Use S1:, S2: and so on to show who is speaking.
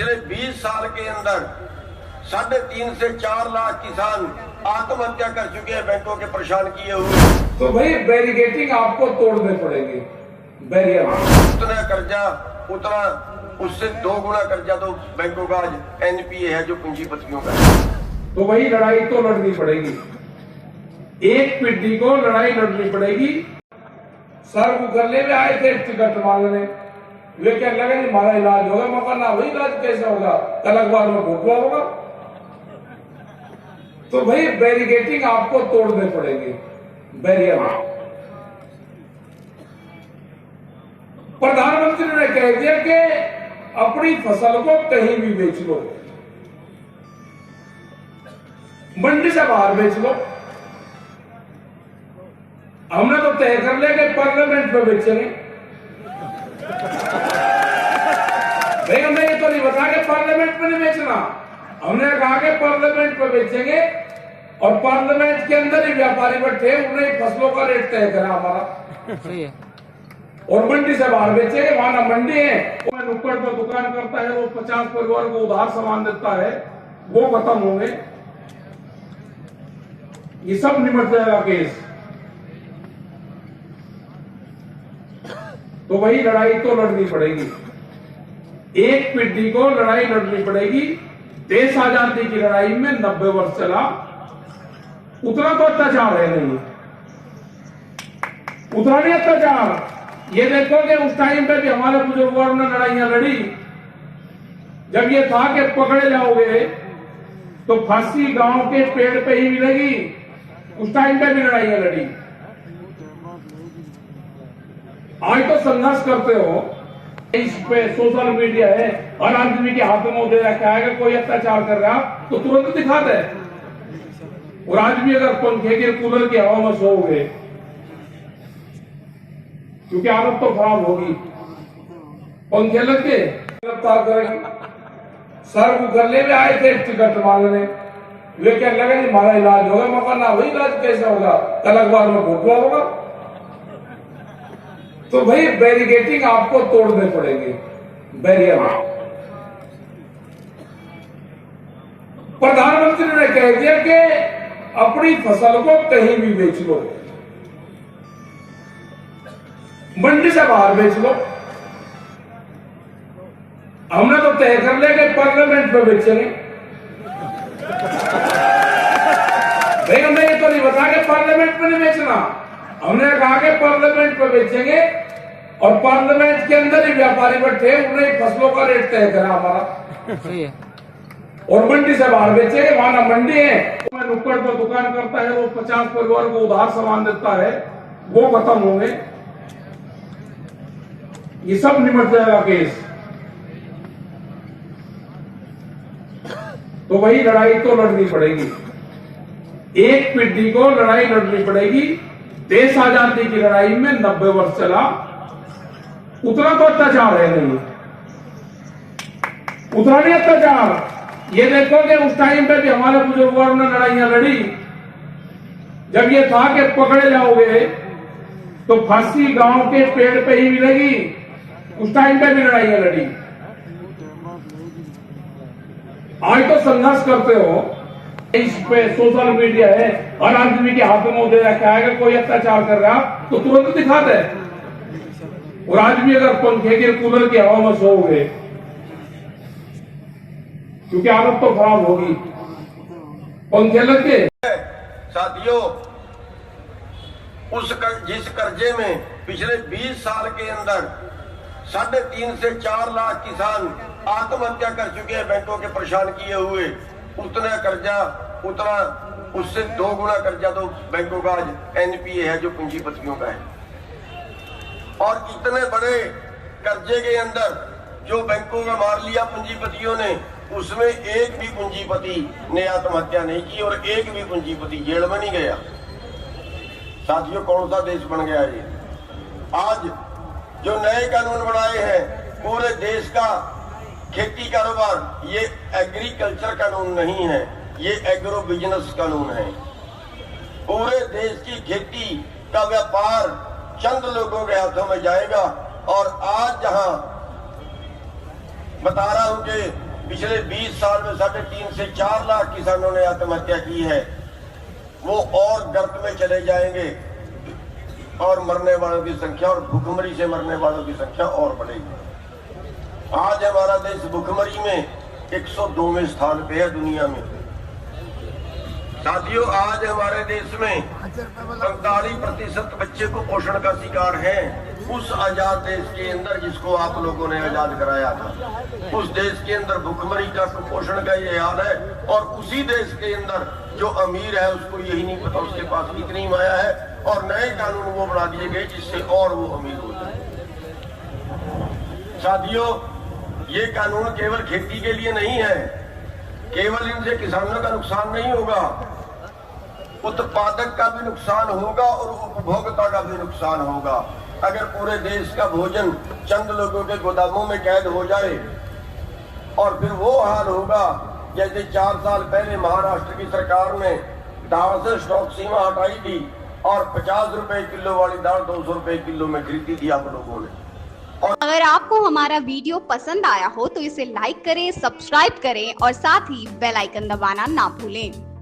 S1: पिछले 20 साल के अंदर 3.5 से 4 लाख किसान आत्महत्या कर चुके हैं, बैंकों के परेशान किए हुए।
S2: तो भाई बैरिकेटिंग आपको तोड़ने पड़ेंगे, बैरियर।
S1: उतना कर्जा उतना उससे 2 गुना कर्जा तो बैंकों का आज एनपीए है जो पूंजीपतियों का है।
S2: तो वही लड़ाई तो लड़नी पड़ेगी, एक पीढ़ी को लड़ाई लड़नी पड़ेगी। सर मुकरले में आए थे टिकट मांगने, वे क्या लगे हमारा इलाज होगा, मगर ना वही इलाज कैसे होगा, कल अखबार में घोटला होगा। तो भाई बैरिकेटिंग आपको तोड़ने पड़ेंगे, बैरियर। प्रधानमंत्री ने कह दिया कि अपनी फसल को कहीं भी बेच लो, मंडी से बाहर बेच लो। हमने तो तय कर लिया कि पार्लियामेंट में बेचेंगे। भाई हमने ये तो नहीं बताया कि पार्लियामेंट में नहीं बेचना, हमने कहा कि पार्लियामेंट में बेचेंगे और पार्लियामेंट के अंदर ही व्यापारी बैठे, उन्हें फसलों का रेट तय करा हमारा, सही है। और मंडी से बाहर बेचेंगे, वहां ना मंडी है, वो नुक्कड़ पर दुकान करता है, वो 50 परिवार को उधार सामान देता है, वो खत्म होंगे। ये सब निमट जाएगा केस। तो वही लड़ाई तो लड़नी पड़ेगी, एक पीढ़ी को लड़ाई लड़नी पड़ेगी। देश आजादी की लड़ाई में 90 वर्ष चला, उतना तो अत्याचार है नहीं, उतना नहीं अत्याचार। ये देखो कि उस टाइम पे भी हमारे बुजुर्गों ने लड़ाइयां लड़ी, जब ये था कि पकड़े जाओगे तो फांसी गांव के पेड़ पे ही मिलेगी, उस टाइम पे भी लड़ाइयां लड़ी। आज तो संघर्ष करते हो, इस पे सोशल मीडिया है, हर आदमी के हाथ में दे रखा है कि कोई अत्याचार कर रहा तो तुरंत दिखा दे। और आज भी अगर पंखे के कूलर की हवा में सोओगे, क्योंकि आदत तो खराब होगी, पंखे लग के गिरफ्तार करेंगे। सर मुकरले में आए थे टिकट मांगने, वे क्या लगे हमारा इलाज होगा, मगर ना वही इलाज कैसे होगा, कल अखबार में घोटला होगा। तो भाई बैरिकेटिंग आपको तोड़ने पड़ेंगे, बैरियर। प्रधानमंत्री ने कह दिया कि अपनी फसल को कहीं भी बेच लो, मंडी से बाहर बेच लो। हमने तो तय कर लिया कि पार्लियामेंट में बेचेंगे। भाई हमने ये तो नहीं बताया कि पार्लियामेंट में नहीं बेचना, हमने कहा कि पार्लियामेंट में बेचेंगे और पार्लियामेंट के अंदर ही व्यापारी बैठे, उन्हें फसलों का रेट तय करा हमारा, सही है। और मंडी से बाहर बेचेंगे, वहां ना मंडी है, वो नुक्कड़ पर दुकान करता है, वो 50 परिवार को उधार सामान देता है, वो खत्म होंगे। ये सब निमट जाएगा केस। तो वही लड़ाई तो लड़नी पड़ेगी, एक पीढ़ी को लड़ाई लड़नी पड़ेगी। देश आजादी की लड़ाई में 90 वर्ष चला, उतना तो अत्याचार है नहीं, उतना नहीं अत्याचार। ये देखो कि उस टाइम पे भी हमारे बुजुर्गों ने लड़ाइयां लड़ी, जब ये था कि पकड़े जाओगे तो फांसी गांव के पेड़ पे ही मिलेगी, उस टाइम पे भी लड़ाइयां लड़ी। आज तो संघर्ष करते हो, इस पे सोशल मीडिया है, हर आदमी के हाथ में दे रखा है कि कोई अत्याचार कर रहा तो तुरंत दिखा दे। और आज भी अगर पंखे के कूलर की हवा में सोओगे, क्योंकि आदत तो खराब होगी, पंखे लग के।
S1: साथियों, जिस कर्जे में पिछले 20 साल के अंदर 3.5 से 4 लाख किसान आत्महत्या कर चुके हैं, बैंकों के परेशान किए हुए, उतना कर्जा उतना उससे 2 गुना कर्जा तो बैंकों का आज एनपीए है जो पूंजीपतियों का है। और इतने बड़े कर्जे के अंदर जो बैंकों का मार लिया पूंजीपतियों ने, उसमें एक भी पूंजीपति ने आत्महत्या नहीं की और एक भी पूंजीपति जेल में नहीं गया। साथियों, कौन सा देश बन गया ये? आज जो नए कानून बनाए हैं पूरे देश का खेती कारोबार, ये एग्रीकल्चर कानून नहीं है, ये एग्रो बिजनेस कानून है। पूरे देश की खेती का व्यापार चंद लोगों के हाथों में जाएगा। और आज जहां बता रहा हूं कि पिछले 20 साल में 3.5 से 4 लाख किसानों ने आत्महत्या की है, वो और गर्त में चले जाएंगे और मरने वालों की संख्या और भूखमरी से मरने वालों की संख्या और बढ़ेगी। आज हमारा देश भूखमरी में 102वें स्थान पे है दुनिया में। साथियों, आज हमारे देश में 45% बच्चे कुपोषण का शिकार हैं। उस आजाद देश के अंदर जिसको आप लोगों ने आजाद कराया था, उस देश के अंदर भूखमरी का कुपोषण का ये हाल है। और उसी देश के अंदर जो अमीर है उसको यही नहीं पता उसके पास कितनी माया है, और नए कानून वो बना दिए गए जिससे और वो अमीर हो जाए। साथियों, ये कानून केवल खेती के लिए नहीं है, केवल इनसे किसानों का नुकसान नहीं होगा, उत्पादक का भी नुकसान होगा और उपभोक्ता का भी नुकसान होगा। अगर पूरे देश का भोजन चंद लोगों के गोदामों में कैद हो जाए, और फिर वो हाल होगा जैसे 4 साल पहले महाराष्ट्र की सरकार ने दाल से स्टॉक सीमा हटाई थी और 50 रुपए किलो वाली दाल 200 रुपए किलो में खरीदी थी आप लोगों ने।
S3: अगर आपको हमारा वीडियो पसंद आया हो तो इसे लाइक करें, सब्सक्राइब करें और साथ ही बेल आइकन दबाना ना भूलें।